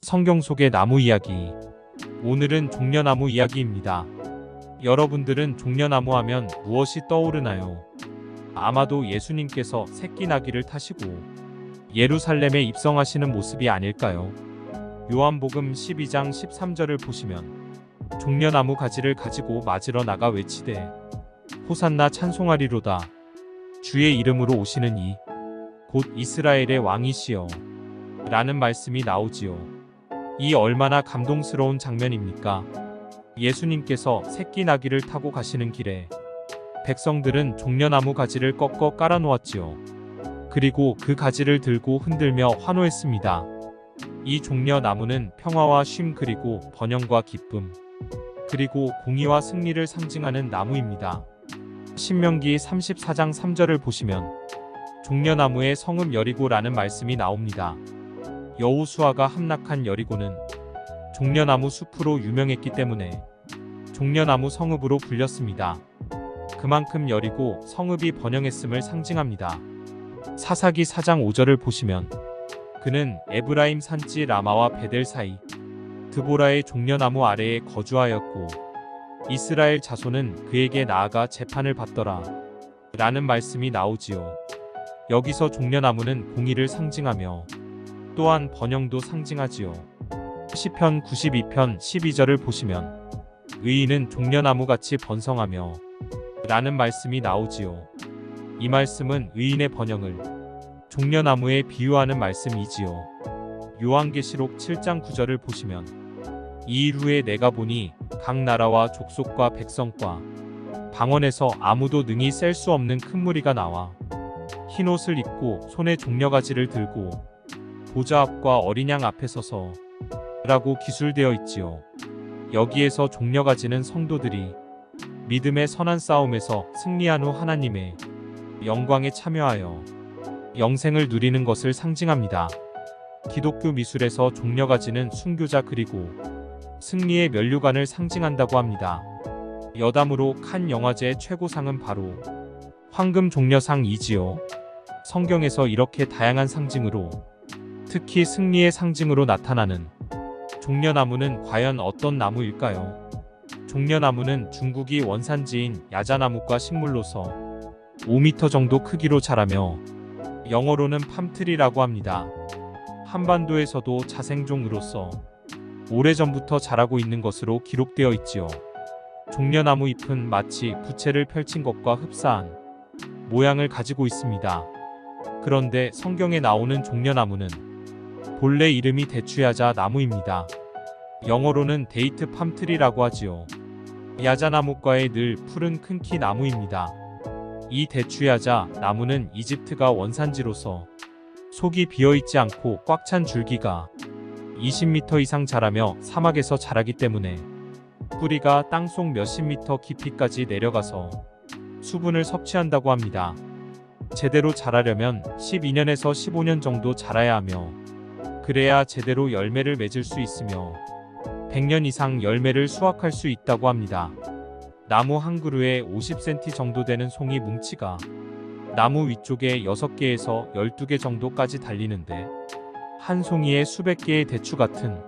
성경 속의 나무 이야기. 오늘은 종려나무 이야기입니다. 여러분들은 종려나무 하면 무엇이 떠오르나요? 아마도 예수님께서 새끼 나귀를 타시고 예루살렘에 입성하시는 모습이 아닐까요? 요한복음 12장 13절을 보시면 종려나무 가지를 가지고 맞으러 나가 외치되 호산나 찬송하리로다. 주의 이름으로 오시는 이 곧 이스라엘의 왕이시여 라는 말씀이 나오지요. 이 얼마나 감동스러운 장면입니까? 예수님께서 새끼 나귀를 타고 가시는 길에 백성들은 종려나무 가지를 꺾어 깔아놓았지요. 그리고 그 가지를 들고 흔들며 환호했습니다. 이 종려나무는 평화와 쉼 그리고 번영과 기쁨 그리고 공의와 승리를 상징하는 나무입니다. 신명기 34장 3절을 보시면 종려나무의 성읍 여리고라는 말씀이 나옵니다. 여호수아가 함락한 여리고는 종려나무 숲으로 유명했기 때문에 종려나무 성읍으로 불렸습니다. 그만큼 여리고 성읍이 번영했음을 상징합니다. 사사기 4장 5절을 보시면 그는 에브라임 산지 라마와 베델 사이 드보라의 종려나무 아래에 거주하였고 이스라엘 자손은 그에게 나아가 재판을 받더라 라는 말씀이 나오지요. 여기서 종려나무는 공의를 상징하며 또한 번영도 상징하지요. 시편 92편 12절을 보시면 의인은 종려나무같이 번성하며 라는 말씀이 나오지요. 이 말씀은 의인의 번영을 종려나무에 비유하는 말씀이지요. 요한계시록 7장 9절을 보시면 이 일 후에 내가 보니 각 나라와 족속과 백성과 방언에서 아무도 능히 셀 수 없는 큰 무리가 나와 흰옷을 입고 손에 종려가지를 들고 보좌 앞과 어린 양 앞에 서서 라고 기술되어 있지요. 여기에서 종려가지는 성도들이 믿음의 선한 싸움에서 승리한 후 하나님의 영광에 참여하여 영생을 누리는 것을 상징합니다. 기독교 미술에서 종려가지는 순교자 그리고 승리의 면류관을 상징한다고 합니다. 여담으로 칸 영화제 최고상은 바로 황금 종려상이지요. 성경에서 이렇게 다양한 상징으로 특히 승리의 상징으로 나타나는 종려나무는 과연 어떤 나무일까요? 종려나무는 중국이 원산지인 야자나무과 식물로서 5m 정도 크기로 자라며 영어로는 팜트리라고 합니다. 한반도에서도 자생종으로서 오래전부터 자라고 있는 것으로 기록되어 있지요. 종려나무 잎은 마치 부채를 펼친 것과 흡사한 모양을 가지고 있습니다. 그런데 성경에 나오는 종려나무는 본래 이름이 대추야자 나무입니다. 영어로는 데이트 팜트리라고 하지요. 야자나무과의 늘 푸른 큰 키 나무입니다. 이 대추야자 나무는 이집트가 원산지로서 속이 비어있지 않고 꽉 찬 줄기가 20m 이상 자라며 사막에서 자라기 때문에 뿌리가 땅속 몇십 미터 깊이까지 내려가서 수분을 섭취한다고 합니다. 제대로 자라려면 12년에서 15년 정도 자라야 하며 그래야 제대로 열매를 맺을 수 있으며 100년 이상 열매를 수확할 수 있다고 합니다. 나무 한 그루에 50cm 정도 되는 송이 뭉치가 나무 위쪽에 6개에서 12개 정도까지 달리는데 한 송이에 수백 개의 대추 같은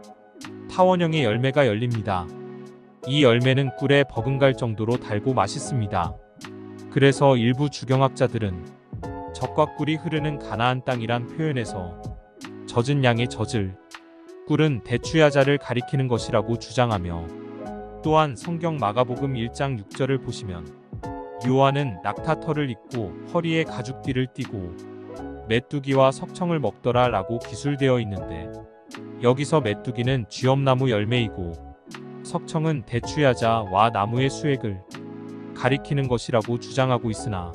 타원형의 열매가 열립니다. 이 열매는 꿀에 버금갈 정도로 달고 맛있습니다. 그래서 일부 주경학자들은 젖과 꿀이 흐르는 가나안 땅이란 표현에서 젖은 양의 젖을 꿀은 대추야자를 가리키는 것이라고 주장하며 또한 성경 마가복음 1장 6절을 보시면 요한은 낙타털을 입고 허리에 가죽띠를 띠고 메뚜기와 석청을 먹더라 라고 기술되어 있는데 여기서 메뚜기는 쥐엄나무 열매이고 석청은 대추야자와 나무의 수액을 가리키는 것이라고 주장하고 있으나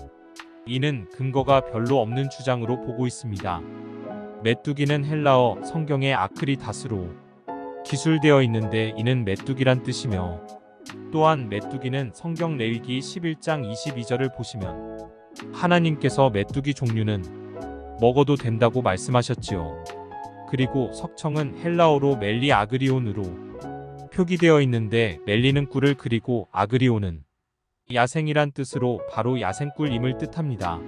이는 근거가 별로 없는 주장으로 보고 있습니다. 메뚜기는 헬라어 성경의 아크리다스로 기술되어 있는데 이는 메뚜기란 뜻이며 또한 메뚜기는 성경 레위기 11장 22절을 보시면 하나님께서 메뚜기 종류는 먹어도 된다고 말씀하셨지요. 그리고 석청은 헬라어로 멜리 아그리온으로 표기되어 있는데 멜리는 꿀을 그리고 아그리온은 야생이란 뜻으로 바로 야생꿀임을 뜻합니다.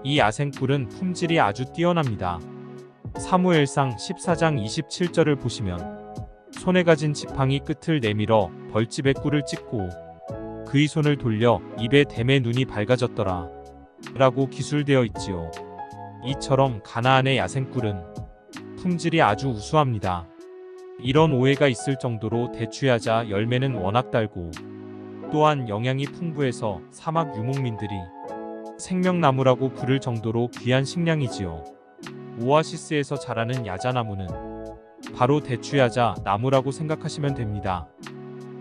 이 야생꿀은 품질이 아주 뛰어납니다. 사무엘상 14장 27절을 보시면 손에 가진 지팡이 끝을 내밀어 벌집에 꿀을 찍고 그의 손을 돌려 입에 댐에 눈이 밝아졌더라 라고 기술되어 있지요. 이처럼 가나안의 야생꿀은 품질이 아주 우수합니다. 이런 오해가 있을 정도로 대추야자 열매는 워낙 달고 또한 영양이 풍부해서 사막 유목민들이 생명나무라고 부를 정도로 귀한 식량이지요. 오아시스에서 자라는 야자나무는 바로 대추야자 나무라고 생각하시면 됩니다.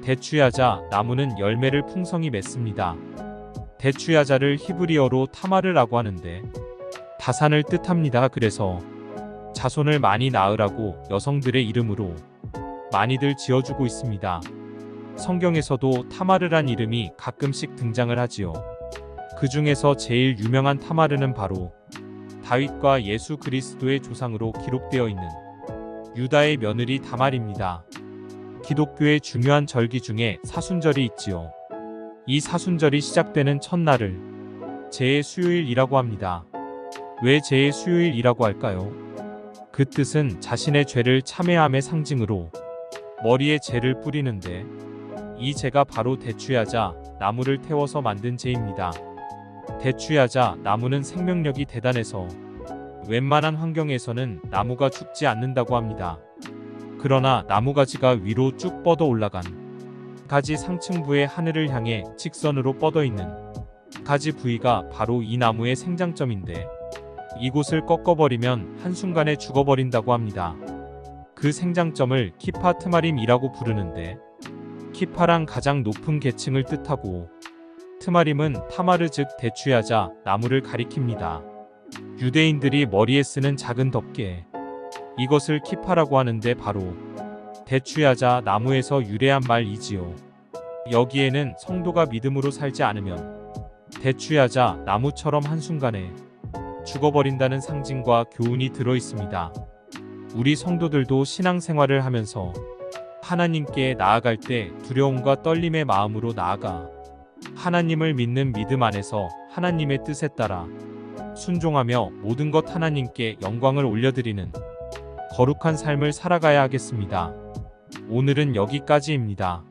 대추야자 나무는 열매를 풍성히 맺습니다. 대추야자를 히브리어로 타마르라고 하는데 다산을 뜻합니다. 그래서 자손을 많이 낳으라고 여성들의 이름으로 많이들 지어주고 있습니다. 성경에서도 타마르란 이름이 가끔씩 등장을 하지요. 그 중에서 제일 유명한 타마르는 바로 다윗과 예수 그리스도의 조상으로 기록되어 있는 유다의 며느리 다말입니다. 기독교의 중요한 절기 중에 사순절이 있지요. 이 사순절이 시작되는 첫날을 제의 수요일이라고 합니다. 왜 제의 수요일이라고 할까요? 그 뜻은 자신의 죄를 참회함의 상징으로 머리에 제를 뿌리는데 이 제가 바로 대추야자 나무를 태워서 만든 제입니다. 대추야자 나무는 생명력이 대단해서 웬만한 환경에서는 나무가 죽지 않는다고 합니다. 그러나 나무가지가 위로 쭉 뻗어 올라간 가지 상층부의 하늘을 향해 직선으로 뻗어 있는 가지 부위가 바로 이 나무의 생장점인데 이곳을 꺾어버리면 한순간에 죽어버린다고 합니다. 그 생장점을 키파 트마림이라고 부르는데 키파랑 가장 높은 계층을 뜻하고 트마림은 타마르 즉 대추야자 나무를 가리킵니다. 유대인들이 머리에 쓰는 작은 덮개 이것을 키파라고 하는데 바로 대추야자 나무에서 유래한 말이지요. 여기에는 성도가 믿음으로 살지 않으면 대추야자 나무처럼 한순간에 죽어버린다는 상징과 교훈이 들어 있습니다. 우리 성도들도 신앙생활을 하면서 하나님께 나아갈 때 두려움과 떨림의 마음으로 나아가 하나님을 믿는 믿음 안에서 하나님의 뜻에 따라 순종하며 모든 것 하나님께 영광을 올려드리는 거룩한 삶을 살아가야 하겠습니다. 오늘은 여기까지입니다.